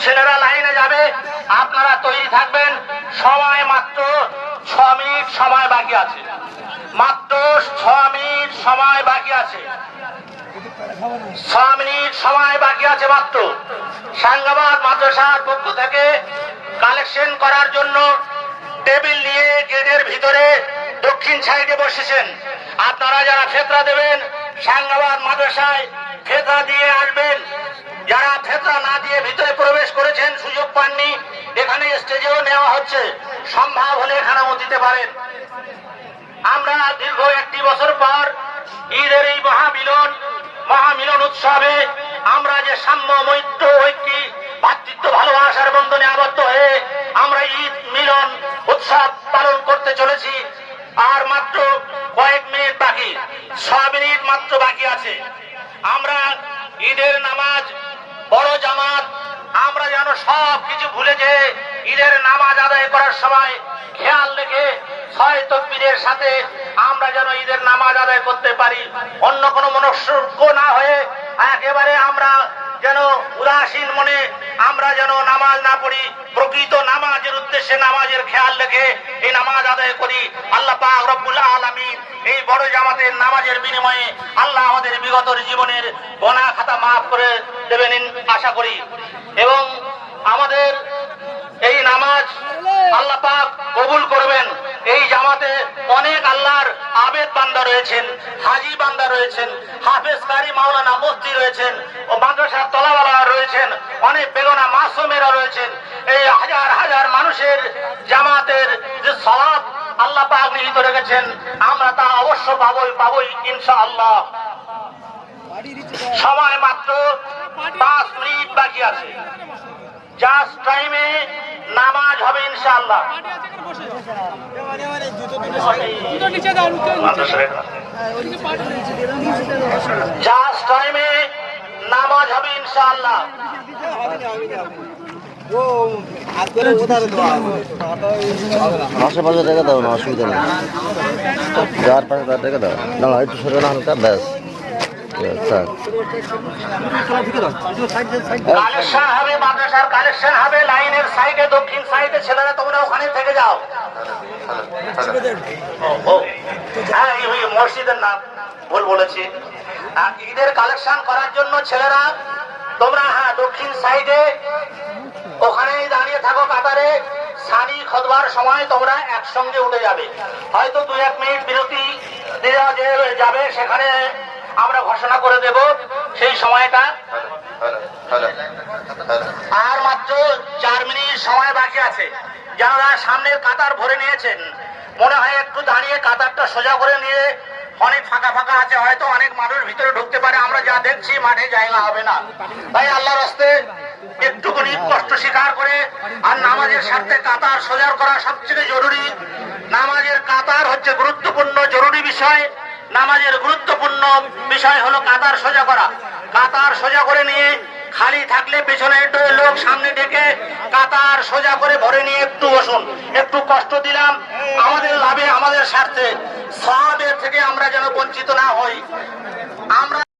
ছেলেরা লাইনে যাবে, আপনারা তৈরি থাকবেন। সময় মাত্র 6 মিনিট সময় বাকি আছে, মাত্র 6 মিনিট সময় বাকি আছে, 6 মিনিট সময় বাকি আছে মাত্র। সাঙ্গাবাদ মাদ্রাসার পক্ষ থেকে কালেকশন করার জন্য টেবিল নিয়ে গেটের ভিতরে দক্ষিণ সাইডে বসেছেন। আপনারা যারা ফেতরা দেবেন সাঙ্গাবাদ মাদ্রাসায় ফেতরা দিয়ে আসবেন। যারা ফেতরা না দিয়ে ভিতরে প্রবেশ করেছেন, সুযোগ পাননি, এখানে স্টেজেও নেওয়া হচ্ছে, সম্ভব হলে এখানেও দিতে পারেন। আমরা দীর্ঘ 1 বছর পর ঈদের এই মহামিলন উৎসবে আমরা যে সাম্য, মৈত্র, ঐক্যী, ভাতৃত্ব, ভালোবাসার বন্ধনে আবদ্ধ হয়ে আমরা ঈদ মিলন উৎসব পালন করতে চলেছি। আর মাত্র কয়েক মিনিট বাকি, 6 মিনিট মাত্র বাকি আছে। আমরা ঈদের নামাজ, বড় জামাত, আমরা যেন সব কিছু ভুলে যে ঈদের নামাজ আদায় করার সময় খেয়াল রেখে 6 তাকবীরের সাথে আমরা যেন ঈদের নামাজ আদায় করতে পারি। অন্য কোনো মনস্ক না হয়ে একেবারে আমরা যেন উদাসীন মনে আমরা যেন নামাজ না পড়ি, প্রকৃত নামাজের উদ্দেশ্যে নামাজের খেয়াল রেখে এই নামাজ আদায় করি। আল্লাহ পাক রব্বুল আলামিন এই বড় জামাতের নামাজের বিনিময়ে আল্লাহ আমাদের বিগত জীবনের গুনাহ খাতা মাফ করে দেবেন আশা করি। এবং আমাদের এই নামাজ আল্লাহ পাক কবুল করবেন। এই জামাতে অনেক আল্লাহর আবেদ বান্দা রয়েছেন, হাজী বান্দা রয়েছেন, হাফেজ কারি মাওলানা মুফতি রয়েছেন, ও মাদ্রাসার তলাওয়ালা রয়েছেন, অনেক বেগনা মাসুমেরা রয়েছেন। এই হাজার হাজার মানুষের জামাতের যে সওয়াব আল্লাহ পাক নিহিত রেখেছেন, আমরা তা অবশ্য পাবই ইনশাআল্লাহ। সময় মাত্র 5 মিনিট বাকি আছে, জাস্ট টাইমে নামাজ হবে ইনশাআল্লাহ। জাস্ট টাইমে নামাজ হবে ইনশাআল্লাহ। আশেপাশে রেখে দাও না, অসুবিধা নেই। 4-5 রেখে দাও না, একটু সরে না হালকা, ব্যাস। কালেকশন হবে, মাদ্রাসার কালেকশন হবে লাইনের সাইডে, দক্ষিণ সাইডে। ছেলেরা তোমরা ওখানে থেকে যাও। হ্যাঁ, মসজিদের নাম ভুল বলেছি। ঈদের কালেকশন করার জন্য ছেলেরা তোমরা দক্ষিণ সাইডে ওখানেই দাঁড়িয়ে থাকো কাতারে। সানি খুতবার সময় তোমরা একসঙ্গে উঠে যাবে। হয়তো 2-1 মিনিট বিরতি দেওয়া যাবে, সেখানে আমরা ঘোষণা করে দেব সেই সময়টা। আর মাত্র 4 মিনিট সময় বাকি আছে। যারা সামনের কাতার ভরে নিয়েছেন, মনে হয় একটু দাঁড়িয়ে কাতারটা সোজা করে নিয়ে, অনেক ফাঁকা ফাঁকা আছে, হয়তো অনেক মানুষ ভিতরে ঢুকতে পারে। আমরা যা দেখছি মাঠে জায়গা হবে না, তাই আল্লাহর রাস্তে একটুখানি কষ্ট স্বীকার করে আর নামাজের স্বার্থে কাতার সোজা করা সবচেয়ে জরুরি। নামাজের কাতার হচ্ছে গুরুত্বপূর্ণ জরুরি বিষয়। নামাজের গুরুত্বপূর্ণ বিষয় হলো কাতার সোজা করা। কাতার সোজা করে নিয়ে খালি থাকলে পেছনে লোক সামনে ডেকে কাতার সোজা করে ভরে নিয়ে একটু বসুন। একটু কষ্ট দিলাম, আমাদের লাভে, আমাদের স্বার্থে, সওয়াবের থেকে আমরা যেন বঞ্চিত না হই। আমরা